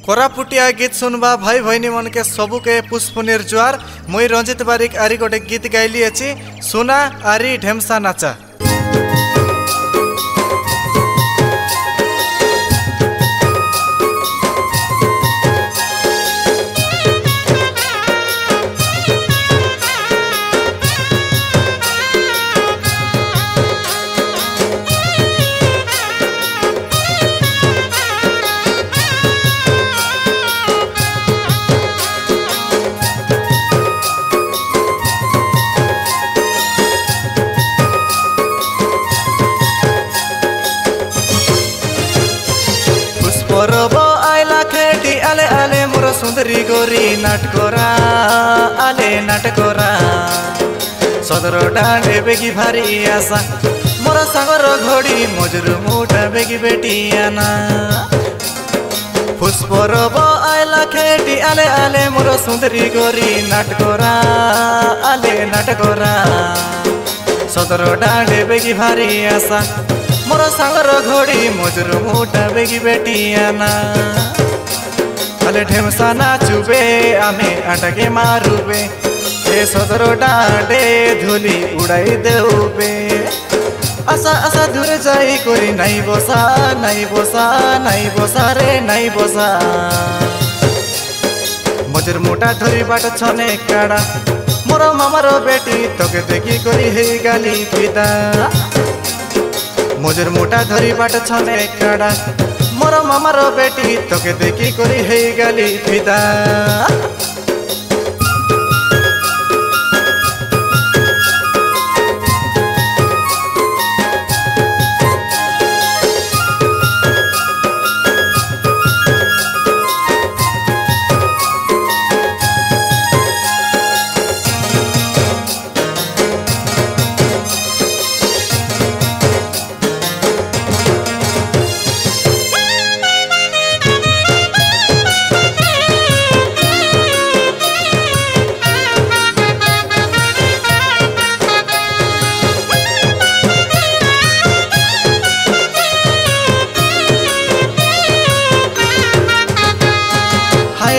कोरापुटिया गीत सुनबा भाई भैनी मन के सबू के पुष्पनीर जुआर। मुई रंजित बारिक आरी गोटे गीत गाइली अच्छी सुना आरी ढेमसा नाचा। परब आइला खेटी आले आले मोर सुंदरी गोरी नाटकोरा आले नाटकोरा सदर डांडे बेगी भारी आशा मोर सागर घोड़ी मजरू मुठा बेगी बेटियाना। फुस परब आइला खेटी आले आले मोर सुंदरी गोरी नाटकोरा आले नाटकोरा सदर डांडे बेगी भारी आशा मोर सागर घोड़ी मजरू मुठा बेगी बेटियाना। आले ढेमसा नाचुबे आमे आटके मारुबे ए सदर डांडे धूली उड़ाई देउबे। आशा आशा दूर जाई कोरी नाई बसा नाई बसा नाई बसा रे नाई बसा। मजर मोटा धरी बाट छने काड़ा मोर मामार बेटी तके देखी कोरी हे गाली पिता। मजर मोटा धरी बाट छने काड़ा मोर मामार बेटी तके देखी कोरी हे गाली फिदा।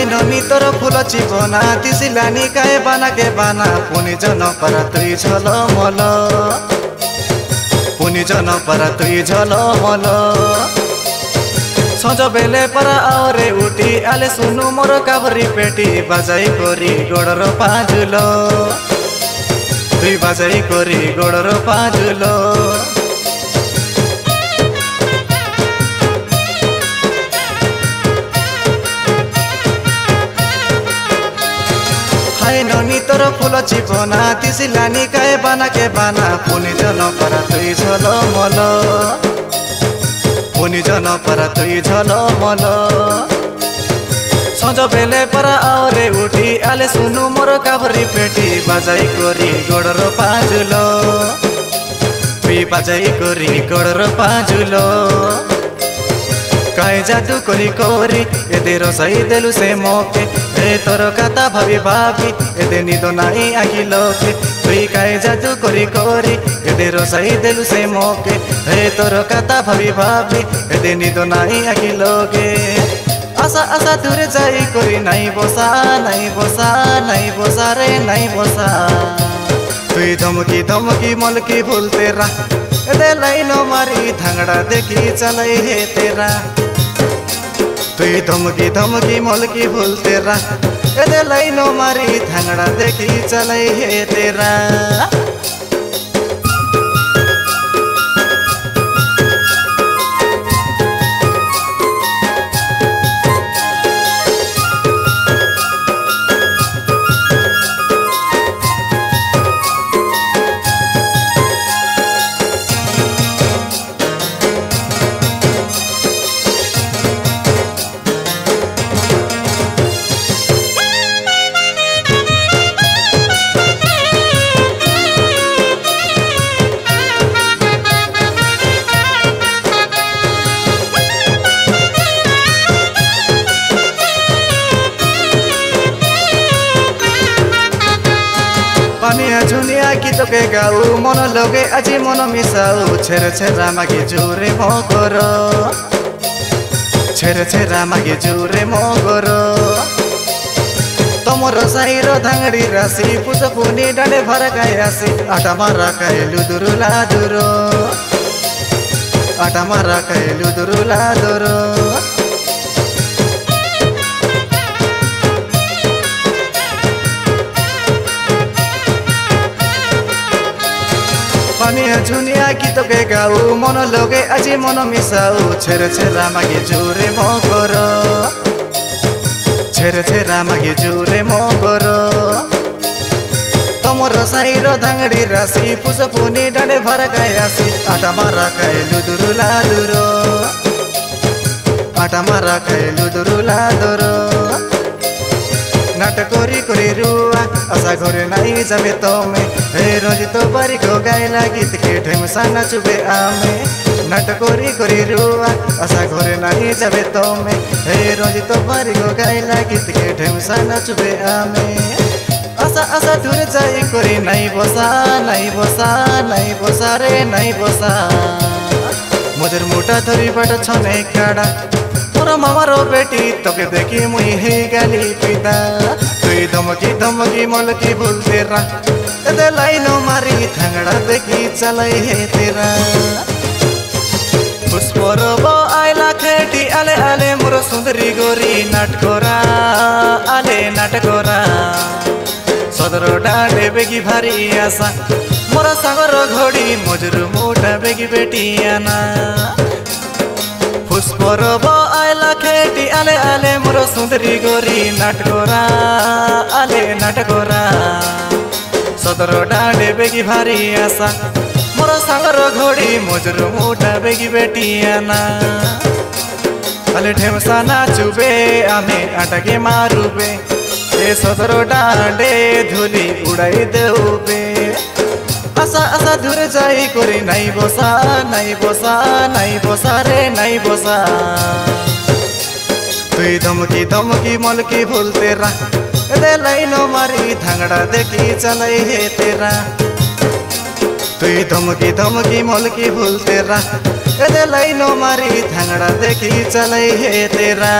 ननी तोर फूल चिबना तिसिलानी काए बाना के बाना पुनि जन परा तुई झल मल पुनि जन परा तुई झल मल। सज बेले परा आवरे उठी आले सुनु मोर काबरी पेटी बाजाई कोरी गोड़र पाजुलो तुई बाजाई कोरी गोड़र पाजुलो। ननी तोर फूल चिबना तिसिलानी काए बाना के बाना पुनि जन परा तुई झल मल पुनि जन परा तुई झल मल। सज बेले परा आवरे उठी आले सुनु मोर काबरी पेटी बाजाई कोरी गोड़र पाजुलो तुई बाजाई कोरी गोड़र पाजुलो। काए जादू कोरी कोरी एदे रसाई देलु से मोके ए तोर कथा भाभी भाभी एदे निदो नाई आखि लोके तुई काए जादू कोरी कोरी एदे रसाई देलु से मोके ए तोर कथा भाभी भाभी एदे निदो नाई आखि लोके। आशा आशा दूर जाई कोरी नाई बसा नाई बसा नाई बसा रे नाई बसा। तुई धमकी धमकी मलकी भूल तेरा एदे लाइनो मारी धांगड़ा देखी चलाई हे तेरा। तुई धमकी धमकी मलकी भूल तेरा एदे लाइनो मारी धांगड़ा देखी चलाई हे तेरा। पानिया झुनिया गीत के गाऊ मन लगे আজি मन मिसाऊ छेर छेरा मागे जोरे भकर छेर छेरा मागे जुरे मोगर तमर साईर धांगड़ी राशि पुज पुनी डांडे भरकाय आसी आटा मारा काय लुदुरु लादुरो आटा मारा काय लुदुरु लादुरो पानिया झुनिया गीत के गाऊ मन लगे আজি मन मिसाऊ छेर छेरा मागे जुरे मोगर छेर छेरा मागे जुरे मोगर तमर साईर धांगड़ी राशि पुज पुनी डांडे भरकाय आसी आटा मारा काय लुदुरु लादुरो आटा मारा काय लुदुरु लादुरो नाटक करी करी रुआ आशा घरे नहीं जाबे तमे हे रंजित बारिक गायला गीत के ढेमसा नाचुबे आमे नाटक करी करी रुआ आशा घरे नहीं जाबे तमे हे रंजित बारिक गायला गीत के ढेमसा नाचुबे आमे आशा आशा दूर जाई करी नहीं बसा नहीं बसा नहीं बसा रे नहीं बसा मजर मोटा धरी बाट छने काड़ा मोर मामारो बेटी तोके देखी मुई हे गाली पिता तुई धमकी धमकी मलकी भूल तेरा एदे लाइनो मारी थांगड़ा देखी चलाई हे तेरा पुष्परब आइला खेटी आले आले मोर सुंदरी गोरी नाटकोरा आले नाटकोरा सदर डांडे बेगी भारी आशा मोर सागर घोड़ी मजरू मोटा बेगी बेटी आना पुष्परब आइला खेटी आले आले मोर सुंदरी गोरी नाटकोरा आले नाटकोरा सदर डांडे बेगी भारी आशा मोर सागर घोड़ी मजरू मोटा बेगी बेटी आना आले ढेमसा नाचुबे आमे आटाके मारुबे ए सदर डांडे धूली उड़ाई देउबे आशा आशा दूर जाई करी नहीं बसा नहीं बसा नहीं बसा रे नहीं बसा तुई धमकी धमकी मलकी भूल तेरा एदे लाइनो मारी धांगड़ा देखी चलाई हे तेरा तुई धमकी धमकी मलकी भूल तेरा एदे लाइनो मारी धांगड़ा देखी चलाई हे तेरा।